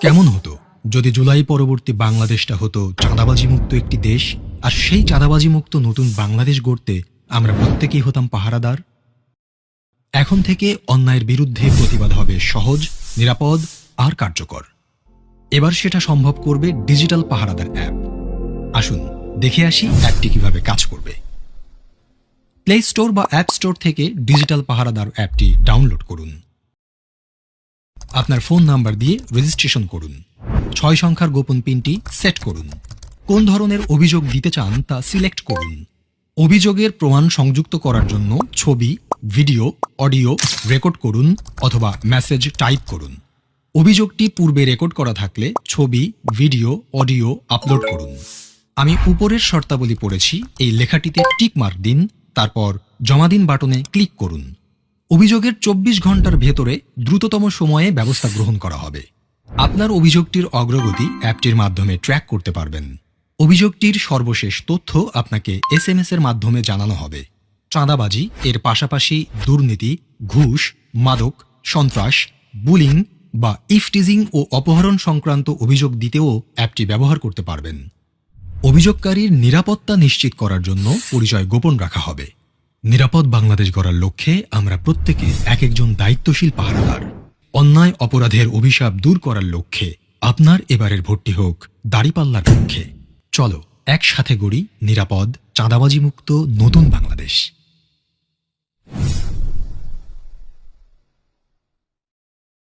কেমন হতো যদি জুলাই পরবর্তী বাংলাদেশটা হতো চাঁদাবাজি মুক্ত একটি দেশ, আর সেই চাঁদাবাজি মুক্ত নতুন বাংলাদেশ গড়তে আমরা প্রত্যেকেই হতাম পাহারাদার। এখন থেকে অন্যায়ের বিরুদ্ধে প্রতিবাদ হবে সহজ, নিরাপদ আর কার্যকর। এবার সেটা সম্ভব করবে ডিজিটাল পাহারাদার অ্যাপ। আসুন দেখে আসি অ্যাপটি কিভাবে কাজ করবে। প্লে স্টোর বা অ্যাপ স্টোর থেকে ডিজিটাল পাহারাদার অ্যাপটি ডাউনলোড করুন। আপনার ফোন নাম্বার দিয়ে রেজিস্ট্রেশন করুন। 6 সংখ্যার গোপন পিনটি সেট করুন। কোন ধরনের অভিযোগ দিতে চান তা সিলেক্ট করুন। অভিযোগের প্রমাণ সংযুক্ত করার জন্য ছবি, ভিডিও, অডিও রেকর্ড করুন অথবা মেসেজ টাইপ করুন। অভিযোগটি পূর্বে রেকর্ড করা থাকলে ছবি, ভিডিও, অডিও আপলোড করুন। আমি উপরের শর্তাবলী পড়েছি, এই লেখাটিতে টিক মার্ক দিন, তারপর জমা দিন বাটনে ক্লিক করুন। অভিযোগের 24 ঘন্টার ভেতরে দ্রুততম সময়ে ব্যবস্থা গ্রহণ করা হবে। আপনার অভিযোগটির অগ্রগতি অ্যাপটির মাধ্যমে ট্র্যাক করতে পারবেন। অভিযোগটির সর্বশেষ তথ্য আপনাকে SMS এর মাধ্যমে জানানো হবে। চাঁদাবাজি এর পাশাপাশি দুর্নীতি, ঘুষ, মাদক, সন্ত্রাস, বুলিং বা ইফটিজিং ও অপহরণ সংক্রান্ত অভিযোগ দিতেও অ্যাপটি ব্যবহার করতে পারবেন। অভিযোগকারীর নিরাপত্তা নিশ্চিত করার জন্য পরিচয় গোপন রাখা হবে। নিরাপদ বাংলাদেশ গড়ার লক্ষ্যে আমরা প্রত্যেকে এক একজন দায়িত্বশীল পাহারাদার। অন্যায় অপরাধের অভিশাপ দূর করার লক্ষ্যে আপনার এবারের ভোটটি হোক দাঁড়িপাল্লার পক্ষে। চলো একসাথে গড়ি নিরাপদ, চাঁদাবাজি মুক্ত নতুন বাংলাদেশ।